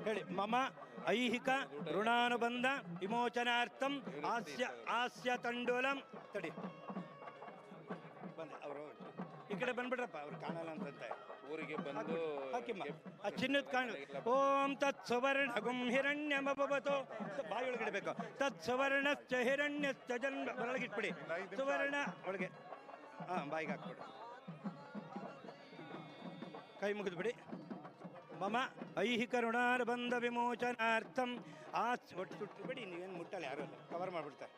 ಹೇಳಿ. ಮಮ ಐಹಿಕ ಋಣಾನುಬಂಧ ವಿಮೋಚನಾರ್ಥಂ ಹಾಸ್ಯ ತಂಡೋಲಂ ತಡಿ ಬಂದೆ. ಅವರು ಈ ಕಡೆ ಬಂದ್ಬಿಡ್ರಪ್ಪ, ಅವ್ರು ಕಾಣಲ್ಲ ಅಂತಂತೆ. ಊರಿಗೆ ಬಂದು ಹಾಕಿಮ್ಮ ಆ ಚಿನ್ನದ ಕಾಣ. ಓಂ ತತ್ ಸುವರ್ಣ ಗುಂ ಹಿರಣ್ಯ ಮಬವತೋ, ಬಾಯಿ ಒಳಗಡೆ ಬೇಕು. ತತ್ ಸುವರ್ಣಶ್ಚ ಹಿರಣ್ಯಶ್ಚ ಜನ್ಮ ಒಳಗೆ ಇಟ್ಬಿಡಿ. ಸುವರ್ಣ ಒಳಗೆ ಬಾಯಿಗೆ ಹಾಕ್ಬಿಡಿ. ಕೈ ಮುಗಿದ್ಬಿಡಿ. ಮಮ ಐಹಿಕ ಋಣಾನುಬಂಧ ವಿಮೋಚನಾರ್ಥಂ ಒಟ್ಟು ಸುಟ್ಟುಬಿಡಿ. ನೀವೇನು ಮುಟ್ಟಲ್ಲ, ಯಾರು ಕವರ್ ಮಾಡಿಬಿಡ್ತಾರೆ.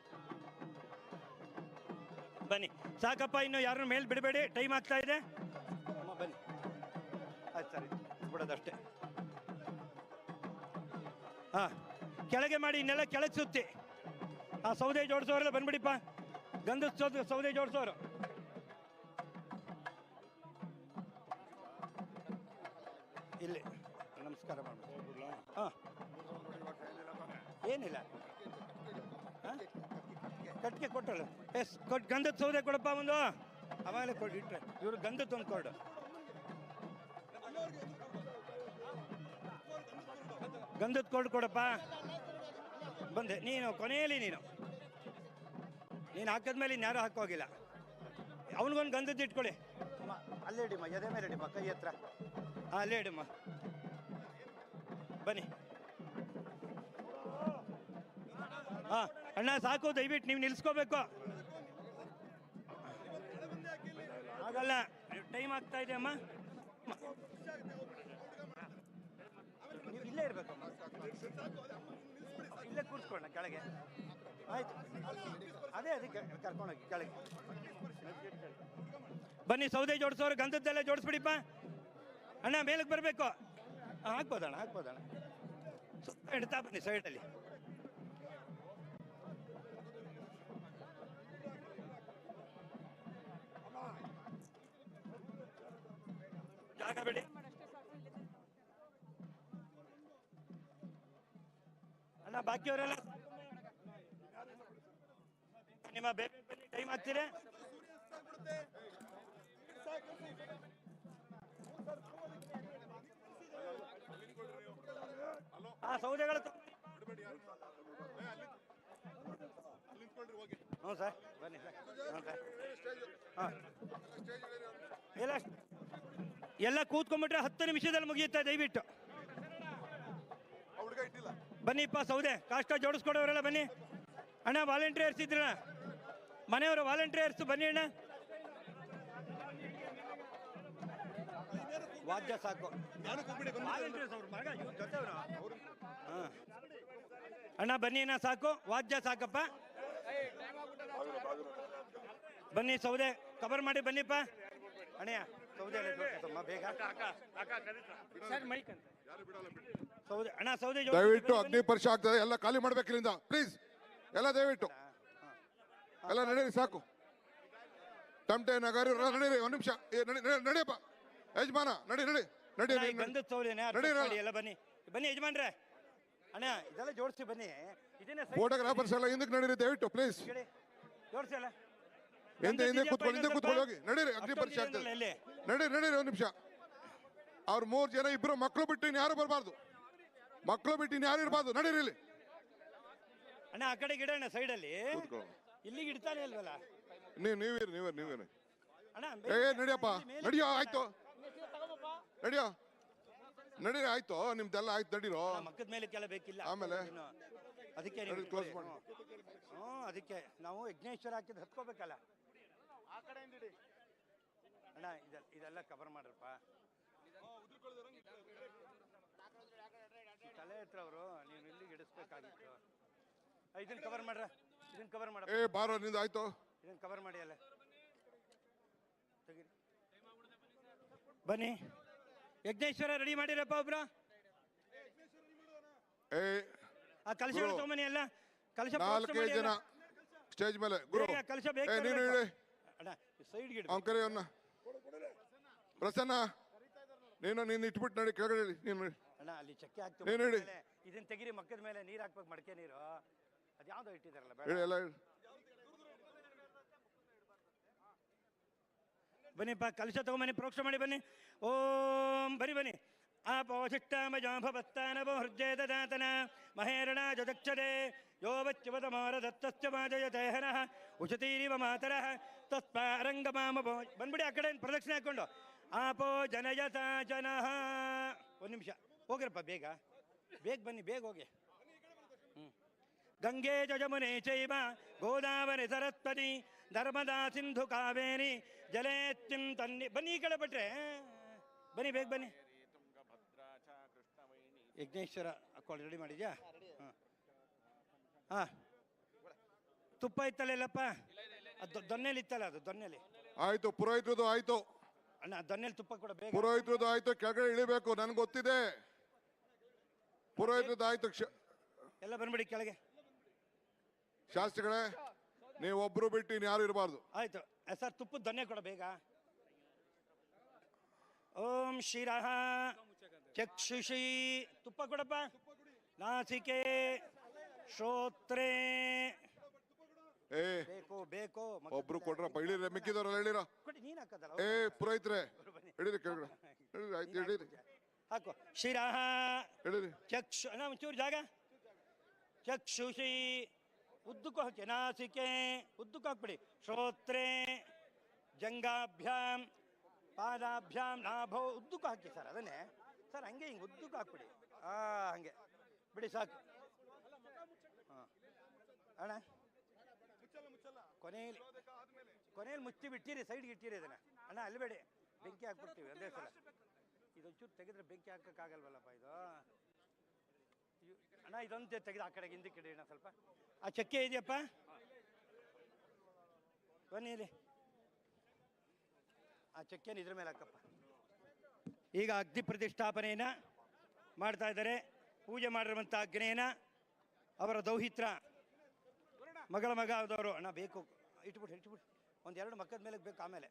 ಬನ್ನಿ ಸಾಕಪ್ಪ, ಇನ್ನು ಯಾರನ್ನ ಮೇಲೆ ಬಿಡಬೇಡಿ, ಟೈಮ್ ಆಗ್ತಾ ಇದೆ. ಅಮ್ಮ ಬನ್ನಿ, ಆಯ್ತು ಸರಿ ಬಿಡೋದಷ್ಟೇ. ಕೆಳಗೆ ಮಾಡಿ, ಇನ್ನೆಲ್ಲ ಕೆಳಗೆ ಸುತ್ತಿ. ಸೌದೆ ಜೋಡಿಸೋರೆಲ್ಲ ಬಂದ್ಬಿಡಿಪ್ಪ, ಗಂಧದ ಸೌದೆ ಜೋಡಿಸೋರು. ಇಲ್ಲಿ ನಮಸ್ಕಾರ ಮಾಡ್ಬಿಡ್ಲ. ಏನಿಲ್ಲ, ಕಟ್ಟಿಗೆ ಕೊಟ್ಟಲ್ಲ. ಗಂಧದ ಸೌದೆ ಕೊಡಪ್ಪ ಒಂದು, ಅವಾಗಲೇ ಇಟ್ರೆ ಇವರು ಗಂಧದ ಒಂದು ಕೊಡು. ಗಂಧದ ಕೊಡು ಕೊಡಪ್ಪ. ಬಂದೆ ನೀನು ಕೊನೆಯಲ್ಲಿ, ನೀನು ಹಾಕಿದ್ಮೇಲೆ ಇನ್ಯಾರು ಹಾಕೋಗಿಲ್ಲ. ಅವನಿಗೊಂದು ಗಂಧದ್ದು ಇಟ್ಕೊಳ್ಳಿ. ಅಲ್ಲೇ ಇಡಿಮ್ಮ, ಎದೆ ಮೇಲೆ ಇಡಿಮ್ಮ, ಕೈ ಹತ್ರ. ಅಲ್ಲೇ ಇಡಮ್ಮ. ಬನ್ನಿ. ಅಣ್ಣ ಸಾಕು, ದಯವಿಟ್ಟು ನೀವು ನಿಲ್ಸ್ಕೋಬೇಕು. ಆಗಲ್ಲ, ಟೈಮ್ ಆಗ್ತಾ ಇದೆ ಅಮ್ಮ. ನೀವು ಇಲ್ಲೇ ಇರ್ಬೇಕಮ್ಮ, ಇಲ್ಲೇ ಕೂರಿಸ್ಕೊಳ್ಳೋಣ ಕೆಳಗೆ. ಆಯ್ತು, ಅದೇ ಅದಕ್ಕೆ ಕರ್ಕೊಂಡೋಗಿ ಕೆಳಗೆ. ಬನ್ನಿ, ಸೌದೆ ಜೋಡಿಸೋರು ಗಂಧದ್ದೆಲ್ಲ ಜೋಡಿಸ್ಬಿಡಿಪ್ಪ. ಅಣ್ಣ ಮೇಲಕ್ಕೆ ಬರಬೇಕು. ಹಾಕ್ಬೋದಣ್ಣ, ಇಡ್ತಾ ಬನ್ನಿ ಸೈಡಲ್ಲಿ. ಜಾಗ ಬಿಡಿ. ಅಣ್ಣ ಬಾಕಿಯವರೆಲ್ಲ ನಿಮ್ಮ ಬೇರೆ ಬನ್ನಿ, ಟೈಮ್ ಆಗ್ತೀರ. ಸೌದೆಗಳು ಹ್ಞೂ ಸರ್, ಬನ್ನಿ ಸರ್. ಹ್ಞೂ ಸರ್. ಎಲ್ಲ ಕೂತ್ಕೊಂಡ್ಬಿಟ್ರೆ 10 ನಿಮಿಷದಲ್ಲಿ ಮುಗಿಯುತ್ತೆ, ದಯವಿಟ್ಟು ಬನ್ನಿಪ್ಪ. ಸೌದೆ ಕಾಷ್ಟ ಜೋಡಿಸ್ಕೊಡೋರೆಲ್ಲ ಬನ್ನಿ. ಅಣ್ಣ ವಾಲಂಟಿಯರ್ಸ್ ಇದ್ರಣ್ಣ, ಮನೆಯವರು ವಾಲಂಟಿಯರ್ಸ್ ಬನ್ನಿ ಅಣ್ಣ. ವಾದ್ಯ ಸಾಕು ಅಣ್ಣ, ಬನ್ನಿ ಅಣ್ಣ, ಸಾಕು ವಾದ್ಯ ಸಾಕಪ್ಪ. ಬನ್ನಿ, ಸೌದೆ ಕವರ್ ಮಾಡಿ ಬನ್ನಿಪ್ಪ. ಅಣ್ಣಯ್ಯ ಸೌದೆ ಬೇಗ ಸೌದೆ. ಅಣ್ಣ ಸೌದೆ ದಯವಿಟ್ಟು ಅಗ್ನಿ ಪರೀಕ್ಷೆ ಆಗ್ತದೆ, ಎಲ್ಲ ಖಾಲಿ ಮಾಡ್ಬೇಕು ಇಲ್ಲಿಂದ ಪ್ಲೀಸ್. ಎಲ್ಲ ದಯವಿಟ್ಟು ಎಲ್ಲ ನಡೀರಿ, ಸಾಕು. ತಮಟೆ ನಗರ ನಡೀರಿ, ಒಂದು ನಿಮಿಷ ನಡಿಯಪ್ಪ. ಯಜಮಾನ ನಡಿ ನಡಿ ನಡಿ ಗಂಧದ ಸೌದೆನೆ ಎಲ್ಲ ಬನ್ನಿ ಬನ್ನಿ ಯಜಮಾನ್ರೆ. ಅಣ್ಣ ಇದೆಲ್ಲ ಜೋಡಿಸಿ ಬನ್ನಿ. ಫೋಟೋಗ್ರಾಫರ್ಸ್ ಎಲ್ಲ ಹಿಂದಕ್ಕೆ ನಡೀರಿ ದಯವಿಟ್ಟು ಪ್ಲೀಸ್. ಜೋಡಿಸಿ ಅಲ್ಲ, ಹಿಂದೆ ಕೂತ್ಕೊಂಡು ಹೋಗಿ ನಡೀರಿ. ಅಗ್ನಿ ಪರೀಕ್ಷೆ ಆಗ್ತದೆ, ನಡೀರಿ ಒಂದು ನಿಮಿಷ. ಅವ್ರು 3 ಜನ, 2 ಮಕ್ಕಳು ಬಿಟ್ಟು ಇನ್ಯಾರು ಬರಬಾರ್ದು, ಇನ್ಯಾರು ಇರಬಾರ್ದು. ನಡೀರಿ ಇಲ್ಲಿ. ಅಣ್ಣ ಆ ಕಡೆ ಗಿಡ ಅಣ್ಣ ಸೈಡಲ್ಲಿ, ಇಲ್ಲಿಗೆ ಇಡ್ತಾನೆ ಅಲ್ವಲ್ಲ. ನೀವೇನು ನಡಿಯಪ್ಪ, ನಡಿಯೋ ಆಯ್ತು, ನಡೀರಿ ಆಯ್ತು, ನಿಮ್ದೆಲ್ಲ ಆಯ್ತು, ನಡೀರೋ. ಮಕ್ಕದ ಮೇಲೆ ಕೆಲ ಬೇಕಿಲ್ಲ ಆಮೇಲೆ ಅದಕ್ಕೆ ಕ್ಲೋಸ್ ಮಾಡಿ. ಅದಕ್ಕೆ ನಾವು ಯಜ್ಞೇಶ್ವರ ಹಾಕಿದ್ ಹತ್ಕೋಬೇಕಲ್ಲ. ಅಣ್ಣ ಇದೆಲ್ಲ ಕವರ್ ಮಾಡ್ರಪ್ಪ. ತಲೆ ಹತ್ರ ಅವರು ನೀವು ಇಲ್ಲಿಗೆ ಇಡಿಸ್ಬೇಕಾಗಿತ್ತು. ಇದನ್ನ ಕವರ್ ಮಾಡ್ರ, ಇದನ್ನ ಕವರ್ ಮಾಡ. ಬಾರೋ ನಿಂದ ಆಯ್ತು, ಇದನ್ನ ಕವರ್ ಮಾಡಿ ಅಲ್ಲ. ತೆಗೀರಿ, ಬನ್ನಿ. ಯಜ್ಞೇಶ್ವರ ರೆಡಿ ಮಾಡಿರಪ್ಪ ಒಬ್ರು. ಆ ಕಲಶಗಳು ತಗೊಂಬನ್ನಿ ಎಲ್ಲ. ಕಲಶ 4 ಜನ ಸ್ಟೇಜ್ ಮೇಲೆ. ಗುರು ಕಲಶ ಬೇಕು ಅಣ್ಣ, ಸೈಡ್ ಗಿಡ ಅಂಕರಿ ಅವನ್ನ. ಪ್ರಸನ್ನ ನೀನು ಇಟ್ಬಿಟ್ಟು ನಡಿ ಕೆಳಗಡೆ. ನೀನು ಅಣ್ಣ ಅಲ್ಲಿ ಚಕ್ಕೆ ಹಾಕ್ತೀವಿ, ಇದನ್ನ ತೆಗಿರಿ. ಮಕ್ಕದ ಮೇಲೆ ನೀರು ಹಾಕ್ಬೇಕು, ಮಡಕೆ ನೀರು. ಅದ್ಯಾವ್ದೋ ಇಟ್ಟಿದಾರಲ್ಲ, ಬನ್ನಿಪ್ಪ. ಕಲಶ ತಗೊಂಬನ್ನಿ, ಪ್ರೋಕ್ಷ ಮಾಡಿ ಬನ್ನಿ. ಓಂ ಬನ್ನಿ. ಆಪೋಷಿಷ್ಟಾಮಜಾಭವತ್ತಾನವೋ ಹೃಜೇ ದದಾತನ ಮಹೇರಣ ಜದಕ್ಷತೆ ಯೋ ವಚ್ಯವತಮಾರದತ್ತಸ್ಯ ಮಾಜಯತೆ ಹನಃ ಉಷತೀರಿವ ಮಾತರಃ ತಸ್ಪಾರಂಗಮಾಮಭೋ. ಬಂದ್ಬಿಡಿ ಆ ಕಡೆ ಪ್ರದಕ್ಷಿಣೆ ಹಾಕ್ಕೊಂಡು. ಆಪೋ ಜನಯತ ಜನಃ. ಒಂದು ನಿಮಿಷ ಹೋಗ್ರಪ್ಪ, ಬೇಗ ಬೇಗ ಬನ್ನಿ, ಬೇಗ ಹೋಗಿ. ಗಂಗೆ ಜಮುನೆ ಚೈವ ಗೋದಾವರಿ ಸರಸ್ವತಿ ನರ್ಮದಾ ಸಿಂಧು ಕಾವೇರಿ ಜಲೇತ್ಯಂ ತನ್ನಿ. ಬನ್ನಿ ಈ ಕಡೆ ಬಿಟ್ರೆ, ಬನ್ನಿ ಬೇಗ ಬನ್ನಿ. ಯಜ್ಞೇಶ್ವರ ಅಕ್ಕೋಳಿ ರೆಡಿ ಮಾಡಿದ್ಯಾ? ಹಾಂ ಹಾಂ, ತುಪ್ಪ ಇತ್ತಲ್ಲ ಇಲ್ಲಪ್ಪ, ಅದು ದೊನ್ನೆಲಿ ಇತ್ತಲ್ಲ, ಅದು ದೊನ್ನೆಲಿ ಆಯ್ತು. ಪುರೋಹಿತ್ರದು ಆಯ್ತು ಅಣ್ಣ, ದೊನ್ನೆಲಿ ತುಪ್ಪ ಕೂಡ ಬೇಗ. ಪುರೋಹಿತ್ರದು ಆಯ್ತು, ಕೆಳಗಡೆ ಇಳಿಬೇಕು, ನನ್ಗೆ ಗೊತ್ತಿದೆ. ಪುರೋಹಿತ್ರದು ಆಯ್ತು. ಎಲ್ಲ ಬಂದ್ಬಿಡಿ ಕೆಳಗೆ. ಶಾಸ್ತ್ರಿಗಳೇ, ನೀವೊಬ್ರು ಬಿಟ್ಟು ಇನ್ಯಾರು ಇರಬಾರ್ದು. ಆಯ್ತು ಸರ್, ತುಪ್ಪದ ದೊನ್ನೆ ಕೊಡ ಬೇಗ. ಓಂ ಶಿರಃ ಚಕ್ಷುಷಿ, ತುಪ್ಪ ಕೊಡಪ್ಪ. ನಾಸಿಕೆ ಶ್ರೋತ್ರೇ. ಏ ಬೇಕು ಬೇಕು, ಒಬ್ರು ಕೊಡ್ರಪ್ಪ, ಇಳಿರ, ಮಿಕ್ಕಿದವ್ರಲ್ಲ ಹೇಳಿರ. ಕೊಡಿ, ನೀನು ಹಾಕೋದಲ್ಲ. ಏ ಪುರೋಹಿತ್ರೆ, ಹಿಡೀರಿ ಕೆಳಗಡೆ, ಹಿಡೀರಿ. ಆಯ್ತು, ಹಿಡೀರಿ, ಹಾಕು. ಶಿರಃ ಹಿಡೀರಿ. ಚಕ್ಷು, ಒಂಚೂರು ಜಾಗ. ಚಕ್ಷುಷಿ ಉದ್ದಕ್ಕೂ ಹಾಕಿ. ನಾಸಿಕೆ ಉದ್ದಕ್ಕೂ ಹಾಕ್ಬಿಡಿ. ಶ್ರೋತ್ರೇ ಜಂಗಾಭ್ಯಾಮ್ ಪಾದಾಭ್ಯಾಮ್ ನಾಭೋ ಉದ್ದಕ್ಕೂ ಹಾಕಿ ಸರ್. ಅದನ್ನೇ ಸರ್, ಹಂಗೆ ಹಿಂಗೆ ಉದ್ದಕ್ಕೂ ಹಾಕ್ಬಿಡಿ. ಹಂಗೆ ಬಿಡಿ ಸಾಕು. ಹಾಂ ಅಣ್ಣ, ಕೊನೆಯಲ್ಲಿ ಮುಚ್ಚಿ ಬಿಟ್ಟಿರಿ, ಸೈಡ್ಗೆ ಇಟ್ಟಿರಿ ಅದನ್ನ. ಅಣ್ಣ ಅಲ್ಲಿ ಬೇಡಿ, ಬೆಂಕಿ ಹಾಕ್ಬಿಡ್ತೀವಿ ಒಂದೇ ಸಲ. ಇದೊಂಚೂರು ತೆಗೆದ್ರೆ ಬೆಂಕಿ ಹಾಕಕ್ಕಾಗಲ್ವಲ್ಲಪ್ಪ ಇದು. ಅಣ್ಣ ಇದೊಂದು ತೆಗೆದು ಆ ಕಡೆಗೆ ಹಿಂದಕ್ಕೆ ಇಡಿ ಅಣ್ಣ ಸ್ವಲ್ಪ. ಆ ಚಕ್ಕೆ ಇದೆಯಪ್ಪ, ಬನ್ನಿ ಇಲ್ಲಿ. ಆ ಚಕ್ಕೆನ ಇದ್ರ ಮೇಲೆ ಹಾಕಪ್ಪ. ಈಗ ಅಗ್ನಿ ಪ್ರತಿಷ್ಠಾಪನೆಯನ್ನು ಮಾಡ್ತಾ ಇದ್ದಾರೆ. ಪೂಜೆ ಮಾಡಿರುವಂಥ ಅಗ್ನಿಯನ್ನ ಅವರ ದೌಹಿತ್ರ ಮಗಳ ಮಗ ಆದವರು. ಅಣ್ಣ ಬೇಕು, ಇಟ್ಬಿಟ್ಟು ಒಂದೆರಡು ಮಕ್ಕದ ಮೇಲೆ ಬೇಕು. ಆಮೇಲೆ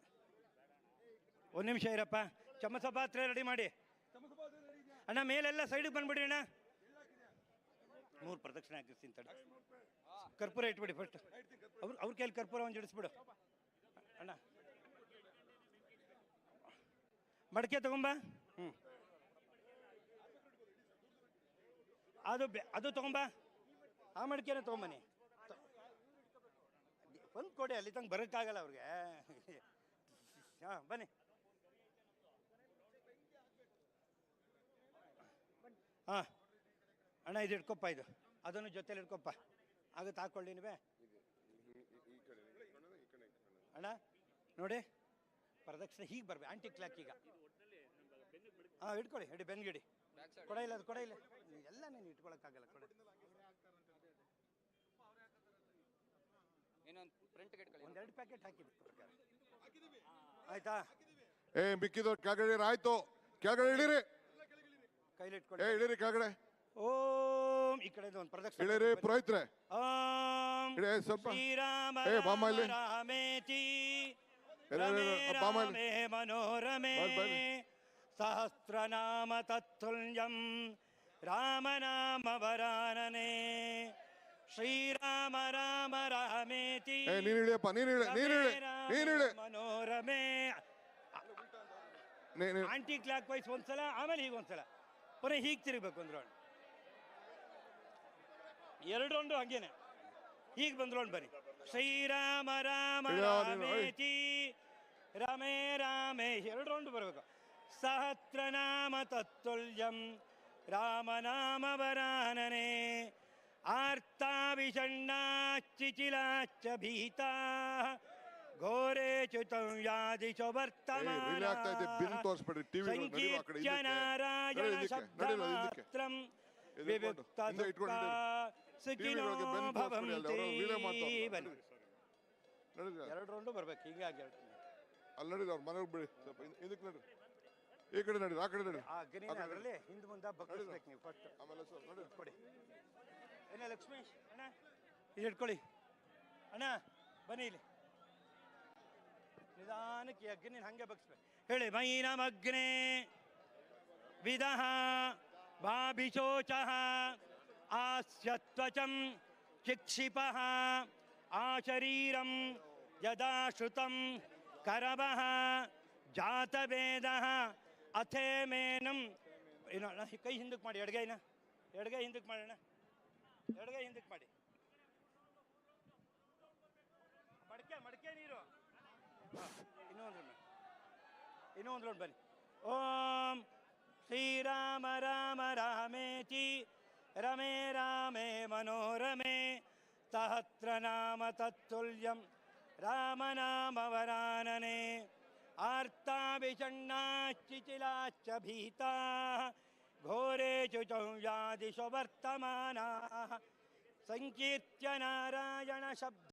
ಒಂದು ನಿಮಿಷ ಇರಪ್ಪ. ಚಮಚ ಪಾತ್ರೆ ರೆಡಿ ಮಾಡಿ ಅಣ್ಣ. ಮೇಲೆಲ್ಲ ಸೈಡಿಗೆ ಬಂದ್ಬಿಡಿ ಅಣ್ಣ. 3 ಪ್ರದಕ್ಷಿಣೆ ಹಾಕಿಸ್ತೀನಿ ತಡಿ. ಕರ್ಪೂರ ಇಟ್ಬಿಡಿ ಫಸ್ಟ್. ಅವ್ರ ಕೈಲಿ ಕರ್ಪೂರ ಒಂದು ಜಡಿಸ್ಬಿಡು ಅಣ್ಣ. ಮಡಕೆ ತಗೊಂಬ. ಅದು ತಗೊಂಬ. ಆ ಮಡಿಕೆನ ತಗೊಂಬನ್ನಿ. ಒಂದು ಕೊಡಿ, ಅಲ್ಲಿ ತಂಗ ಬರೋಕ್ಕಾಗಲ್ಲ ಅವ್ರಿಗೆ. ಹಾಂ ಬನ್ನಿ. ಹಾಂ ಅಣ್ಣ, ಇದು ಇಟ್ಕೊಪ್ಪ, ಇದು ಅದನ್ನು ಜೊತೆಲಿ ಇಟ್ಕೊಪ್ಪ. ಆಗುತ್ತೆ, ಹಾಕ್ಕೊಳ್ಳಿ ನೀವೇ ಅಣ್ಣ. ನೋಡಿ ಪ್ರದಕ್ಷಿಣೆ ಹೀಗೆ ಬರ್ಬೇಕು, ಆಂಟಿ ಕ್ಲಾಕ್. ಈಗ ಹಾಂ ಇಟ್ಕೊಳ್ಳಿ, ಹಿಡಿ ಬೆನ್ಗಿಡಿ. ಕೊಡ ಇಲ್ಲ, ಅದು ಕೊಡ ಇಲ್ಲ, ಎಲ್ಲ ನೀನು ಇಟ್ಕೊಳಕ್ಕಾಗಲ್ಲ. ಕೊಡ ಒಂದೆರಡು ಪ್ಯಾಕೆಟ್ ಹಾಕಿಬಿಟ್ಟು ಆಯ್ತಾ? ಏ ಮಿಕ್ಕಿದವ್ರು ಕೆಳಗಡೆ ಆಯ್ತು, ಕೆಳಗಡೆ ಇಳಿರಿ. ಕೈಲಿ ಇಟ್ಕೊಳ್ಳಿ. ಏ ಇಳಿರಿ ಕೆಳಗಡೆ. ಓಂ ಈ ಕಡೆ ಒಂದು ಪ್ರದಕ್ಷಿಣೆ ಇಳಿರಿ ಪುರೋಹಿತ್ರೆ. ಓಂ ಸ್ವಲ್ಪ ಶ್ರೀರಾಮ ಏ ಬಾಮ ಇಲ್ಲಿ. ರಾಮೇತಿ ರಮೇ ಮನೋರಮೇ ಸಹಸ್ರನಾಮ ತತ್ತುಲ್ಯಂ ರಾಮನಾಮ ವರಾನನೆ ಶ್ರೀರಾಮ ರಾಮ ರಾಮೇತಿ. ನೀನ್ ಇಳಿಯಪ್ಪ, ನೀನ್ ಇಳಿ ಮನೋರಮೆ. ಆಂಟಿ ಕ್ಲಾಕ್ ವೈಸ್ ಒಂದ್ಸಲ, ಆಮೇಲೆ ಹೀಗೆ ಒಂದ್ಸಲ, ಪುನಃ ಹೀಗೆ ತಿರುಗಬೇಕು. ಒಂದು ರೌಂಡ್, 2 ರೌಂಡು ಹಂಗೇನೆ. ಹೀಗೆ ಬಂದ್ ರೌಂಡ್ ಬನ್ನಿ. ಶ್ರೀರಾಮ ರಾಮ ರಾಮೇತಿ ರಮೇ ರಾಮೇ 2 ರೌಂಡ್ ಬರಬೇಕು. ಸಹಸ್ರನಾಮ ತತ್ತುಲ್ಯಂ ರಾಮನಾಮ ವರಾನನೆ ಆರ್ತಾ ವಿಷಣ್ಣಾಶ್ಚಿಚಿಲಾಶ್ಚ ಭೀತಾ ಘೋರೇ ಚ್ಯುತಂ ಯಾದಿಶೋ ವರ್ತಮಾನ ಸಂಕೀರ್ತ್ಯ ನಾರಾಯಣ ಶಬ್ದಮಾತ್ರಂ ವಿವಿಕ್ತದುಃಖ ಸುಖಿನೋ ಭವಂತಿ. 2 ರೌಂಡು ಬರ್ಬೇಕು. ಹೀಗಾಗಿ ಅಲ್ಲಿ ನಡೀರಿ, ಅವ್ರ ಮನೆಗೆ ಬಿಡಿ, ಸ್ವಲ್ಪ ಇದಕ್ಕೆ ನಡ್ರಿ, ಈ ಕಡೆ ನಡೀರಿ, ಆ ಕಡೆ ನಡೀರಿ. ಅದರಲ್ಲಿ ಹಿಂದೆ ಮುಂದೆ ಬಗ್ಗಿಸ್ಬೇಕು ನೀವು ಫಸ್ಟ್. ಆಮೇಲೆ ಸರ್ ನೋಡಿ ಕೊಡಿ. ಏನ ಲಕ್ಷ್ಮೀಶ್ ಅಣ್ಣ, ಇದು ಇಟ್ಕೊಳ್ಳಿ ಅಣ್ಣ. ಬನ್ನಿ ಇಲ್ಲಿ, ನಿಧಾನಕ್ಕೆ ಅಗ್ನಿ ಹಂಗೆ ಬಗ್ಸ್ಬೇಕು. ಹೇಳಿ. ಮೈನಂ ಅಗ್ನೇ ವಿದಃ ಭಾಭಿಶೋಚಃ ಆಸ್ಯತ್ವಚಂ ಚಿಕ್ಷಿಪಃ ಆಶರೀರಂ ಯದಾ ಶ್ರುತಂ ಕರವಃ ಜಾತವೇದಃ ಅಥೇಮೇನಂ ಏನೋ ಅಣ್ಣ ಕೈ ಹಿಂದಕ್ಕೆ ಮಾಡಿ ಎಡಗೈನ ಎಡಗೈ ಹಿಂದಕ್ಕೆ ಮಾಡೋಣ ಎಡಗೈ ಹಿಂದಕ್ಕೆ ಮಾಡಿ ಮಡಕೆ ನೀರು ಇನ್ನೊಂದು ರೌಂಡ್ ಬನ್ನಿ ಓಂ ಶ್ರೀರಾಮ ರಾಮ ರಾಮೇತಿ ರಮೇ ರಾಮೇ ಮನೋರಮೆ ಸಹಸ್ರ ನಾಮ ತತ್ತುಲ್ಯಂ ರಾಮನಾಮ ವರಾನನೆ ಆರ್ತಾಭಿಷಣ್ಣಾಶ್ಚಿಚಿಲಾಶ್ಚ ಭೀತಾ ಘೋರೇಷು ಚೌಯಾದಿಷು ವರ್ತಮಾನಾಃ ಸಂಕೀರ್ತ್ಯ ನಾರಾಯಣ ಶಬ್ದ